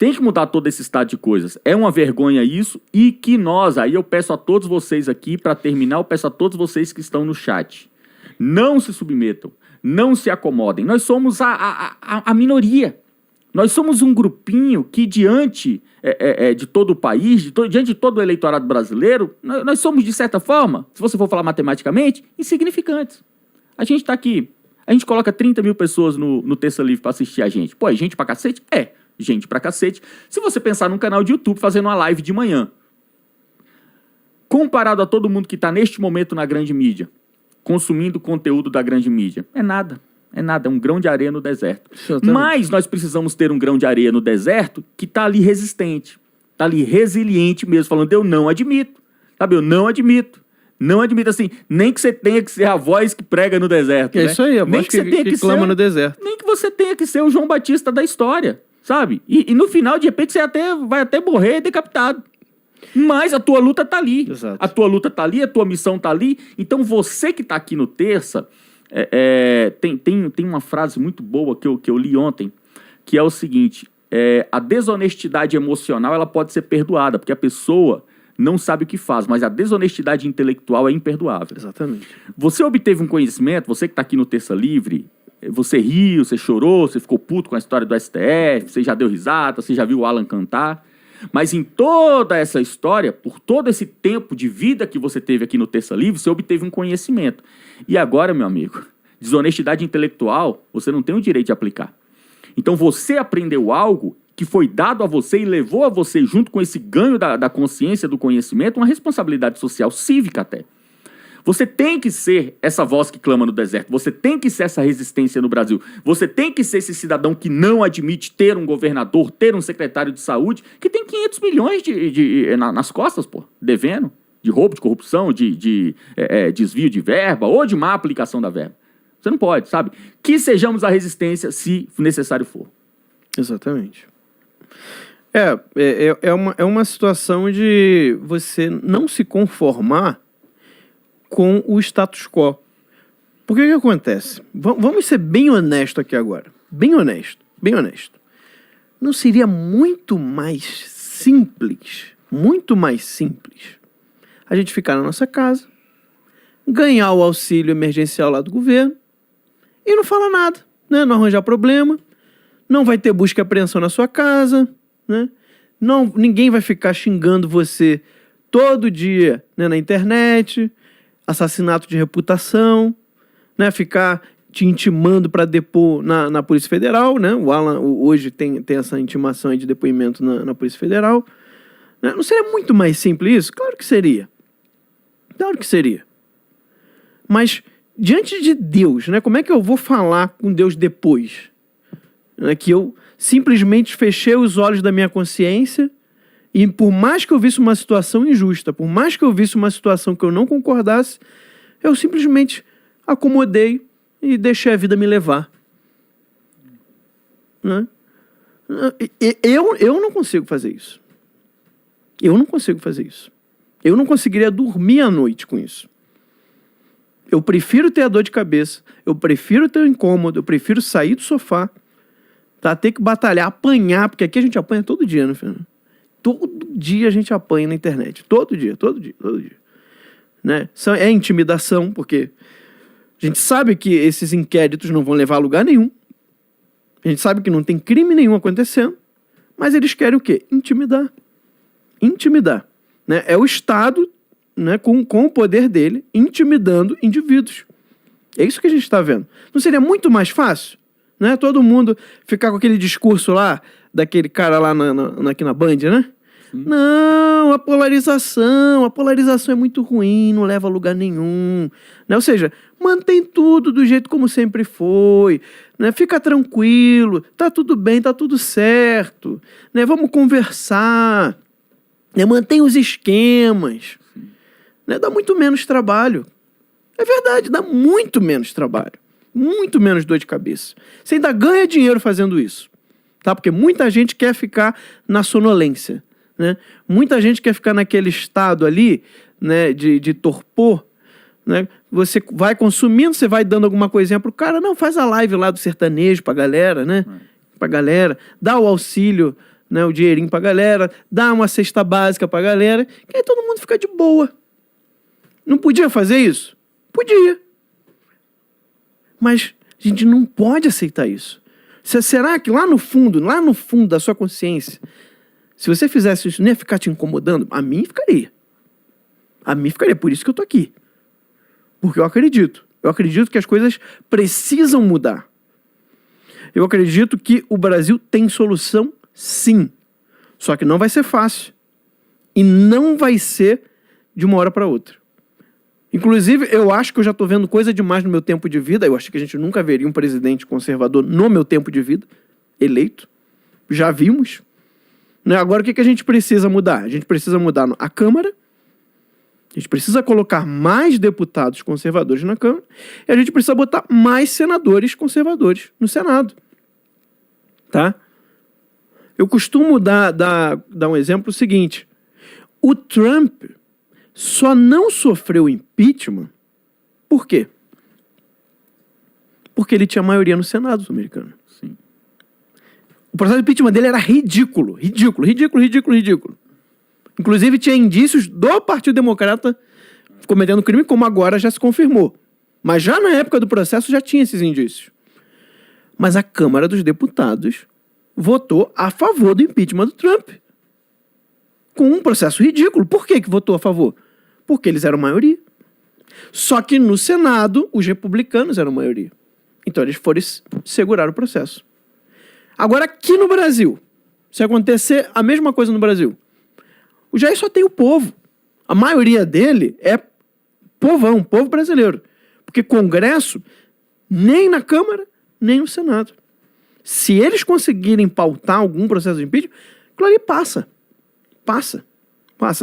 Tem que mudar todo esse estado de coisas. É uma vergonha isso, e que nós, aí eu peço a todos vocês aqui, para terminar, eu peço a todos vocês que estão no chat, não se submetam, não se acomodem. Nós somos a minoria. Nós somos um grupinho que, diante de todo o país, diante de todo o eleitorado brasileiro, nós somos, de certa forma, se você for falar matematicamente, insignificantes. A gente está aqui, a gente coloca 30 mil pessoas no Terça Livre para assistir a gente. Pô, é gente pra cacete? É, gente pra cacete. Se você pensar num canal de YouTube fazendo uma live de manhã, comparado a todo mundo que está neste momento na grande mídia, consumindo conteúdo da grande mídia, é nada. É nada, é um grão de areia no deserto. Mas nós precisamos ter um grão de areia no deserto que está ali resistente, está ali resiliente mesmo, falando, eu não admito, sabe, eu não admito. Não admito, assim, nem que você tenha que ser a voz que prega no deserto. É, né? isso aí, a voz que clama no deserto. Nem que você tenha que ser o João Batista da história, sabe? E no final, de repente, você vai até morrer decapitado. Mas a tua luta tá ali. Exato. A tua luta tá ali, a tua missão tá ali. Então, você que tá aqui no Terça, tem uma frase muito boa que eu li ontem, que é o seguinte, a desonestidade emocional ela pode ser perdoada, porque a pessoa não sabe o que faz, mas a desonestidade intelectual é imperdoável. Exatamente. Você obteve um conhecimento, você que está aqui no Terça Livre, você riu, você chorou, você ficou puto com a história do STF, você já deu risada, você já viu o Alan cantar, mas em toda essa história, por todo esse tempo de vida que você teve aqui no Terça Livre, você obteve um conhecimento. E agora, meu amigo, desonestidade intelectual, você não tem o direito de aplicar. Então você aprendeu algo que foi dado a você e levou a você, junto com esse ganho da consciência, do conhecimento, uma responsabilidade social, cívica até. Você tem que ser essa voz que clama no deserto, você tem que ser essa resistência no Brasil, você tem que ser esse cidadão que não admite ter um governador, ter um secretário de saúde, que tem 500 milhões nas costas, pô, devendo, de roubo, de corrupção, de desvio de verba ou de má aplicação da verba. Você não pode, sabe? Que sejamos a resistência se necessário for. Exatamente. É uma situação de você não se conformar com o status quo. Porque o que acontece? Vamos ser bem honesto aqui agora. Bem honesto, bem honesto. Não seria muito mais simples a gente ficar na nossa casa, ganhar o auxílio emergencial lá do governo e não falar nada, né? Não arranjar problema, não vai ter busca e apreensão na sua casa, né? Não, ninguém vai ficar xingando você todo dia, né, na internet, assassinato de reputação, né, ficar te intimando para depor na Polícia Federal, né? O Alan hoje tem essa intimação aí de depoimento na Polícia Federal. Né? Não seria muito mais simples isso? Claro que seria. Claro que seria. Mas diante de Deus, né, como é que eu vou falar com Deus depois? Né, que eu simplesmente fechei os olhos da minha consciência e por mais que eu visse uma situação injusta, por mais que eu visse uma situação que eu não concordasse, eu simplesmente acomodei e deixei a vida me levar. Né? Eu não consigo fazer isso. Eu não consigo fazer isso. Eu não conseguiria dormir à noite com isso. Eu prefiro ter a dor de cabeça, eu prefiro ter o incômodo, eu prefiro sair do sofá, tá? Ter que batalhar, apanhar, porque aqui a gente apanha todo dia, né, Fernando? Todo dia a gente apanha na internet. Todo dia. Né? É intimidação, porque a gente sabe que esses inquéritos não vão levar a lugar nenhum. A gente sabe que não tem crime nenhum acontecendo, mas eles querem o quê? Intimidar. Né? É o Estado, né, com o poder dele, intimidando indivíduos. É isso que a gente está vendo. Não seria muito mais fácil, né? Todo mundo ficar com aquele discurso lá, daquele cara lá aqui na Band, né? Sim. Não, a polarização é muito ruim, não leva a lugar nenhum. Né? Ou seja, mantém tudo do jeito como sempre foi. Né? Fica tranquilo, tá tudo bem, tá tudo certo. Né? Vamos conversar. Né? Mantém os esquemas. Né? Dá muito menos trabalho. É verdade, dá muito menos trabalho. Muito menos dor de cabeça. Você ainda ganha dinheiro fazendo isso. Tá? Porque muita gente quer ficar na sonolência. Né? Muita gente quer ficar naquele estado ali, né, de torpor. Né? Você vai consumindo, você vai dando alguma coisinha pro cara. Não, faz a live lá do sertanejo pra galera, né? Pra galera. Dá o auxílio né, o dinheirinho pra galera, dá uma cesta básica pra galera, que aí todo mundo fica de boa. Não podia fazer isso? Podia. Mas a gente não pode aceitar isso. Será que lá no fundo da sua consciência, se você fizesse isso, não ia ficar te incomodando? A mim ficaria. A mim ficaria. Por isso que eu tô aqui. Porque eu acredito. Eu acredito que as coisas precisam mudar. Eu acredito que o Brasil tem solução, sim. Só que não vai ser fácil. E não vai ser de uma hora para outra. Inclusive, eu acho que eu já estou vendo coisa demais no meu tempo de vida. Eu acho que a gente nunca veria um presidente conservador no meu tempo de vida eleito. Já vimos. Né? Agora, o que a gente precisa mudar? A gente precisa mudar a Câmara. A gente precisa colocar mais deputados conservadores na Câmara. E a gente precisa botar mais senadores conservadores no Senado. Tá? Eu costumo dar um exemplo seguinte. O Trump só não sofreu impeachment. Por quê? Porque ele tinha maioria no Senado americano. Sim. O processo de impeachment dele era ridículo. Inclusive tinha indícios do Partido Democrata cometendo crime, como agora já se confirmou. Mas já na época do processo já tinha esses indícios. Mas a Câmara dos Deputados votou a favor do impeachment do Trump. Com um processo ridículo. Por que votou a favor? Porque eles eram maioria. Só que no Senado, os republicanos eram maioria. Então eles foram segurar o processo. Agora, aqui no Brasil, se acontecer a mesma coisa no Brasil, o Jair só tem o povo. A maioria dele é povão, povo brasileiro. Porque Congresso, nem na Câmara, nem no Senado. Se eles conseguirem pautar algum processo de impeachment, aquilo ali passa.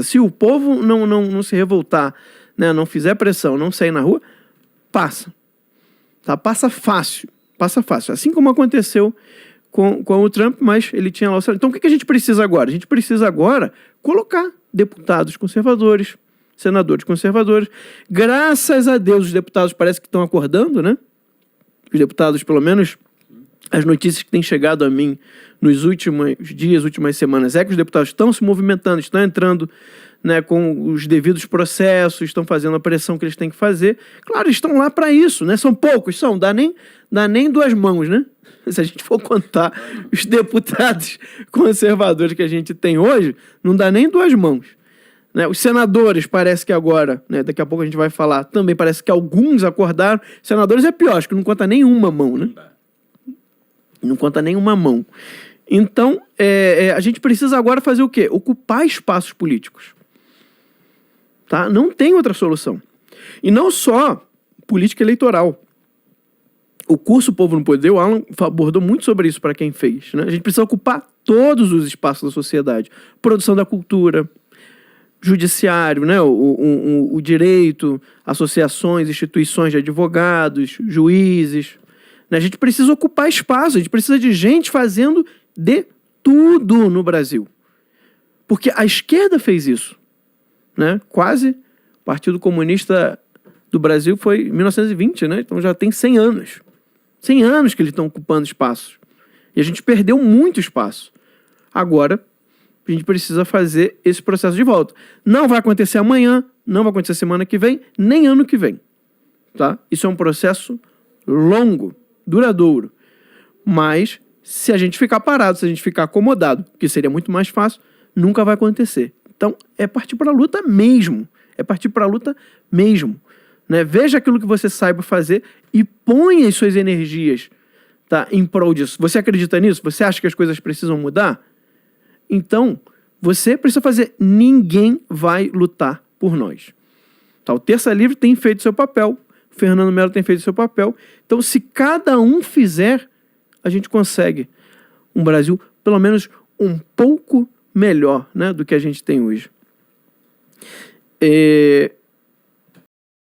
Se o povo não se revoltar, né, não fizer pressão, não sair na rua, passa. Tá? Passa fácil. Assim como aconteceu com o Trump, mas ele tinha lá o Senado. Então o que a gente precisa agora? A gente precisa agora colocar deputados conservadores, senadores conservadores. Graças a Deus, os deputados parece que estão acordando, né? Os deputados, pelo menos, as notícias que têm chegado a mim nos últimos dias, últimas semanas, é que os deputados estão se movimentando, estão entrando, né, com os devidos processos, estão fazendo a pressão que eles têm que fazer. Claro, estão lá para isso, né? São poucos, dá nem duas mãos, né? Se a gente for contar os deputados conservadores que a gente tem hoje, não dá nem duas mãos. Né? Os senadores, parece que agora, né, daqui a pouco a gente vai falar, também parece que alguns acordaram. Senadores é pior, acho que não conta nenhuma mão, né? Não conta nenhuma mão. Então, a gente precisa agora fazer o quê? Ocupar espaços políticos. Tá? Não tem outra solução. E não só política eleitoral. O curso Povo no Poder, o Alan abordou muito sobre isso para quem fez. Né? A gente precisa ocupar todos os espaços da sociedade. Produção da cultura, judiciário, né? o direito, associações, instituições de advogados, juízes. A gente precisa ocupar espaço, a gente precisa de gente fazendo de tudo no Brasil. Porque a esquerda fez isso. Né? Quase. O Partido Comunista do Brasil foi em 1920, né? Então já tem 100 anos. 100 anos que eles estão ocupando espaços. E a gente perdeu muito espaço. Agora, a gente precisa fazer esse processo de volta. Não vai acontecer amanhã, não vai acontecer semana que vem, nem ano que vem. Tá? Isso é um processo longo, duradouro. Mas, se a gente ficar parado, se a gente ficar acomodado, que seria muito mais fácil, nunca vai acontecer. Então, é partir para a luta mesmo. Né? Veja aquilo que você saiba fazer e ponha as suas energias, tá, em prol disso. Você acredita nisso? Você acha que as coisas precisam mudar? Então, você precisa fazer. Ninguém vai lutar por nós. Tá? O Terça Livre tem feito seu papel. O Fernando Melo tem feito seu papel. Então, se cada um fizer, a gente consegue um Brasil, pelo menos, um pouco melhor, né, do que a gente tem hoje.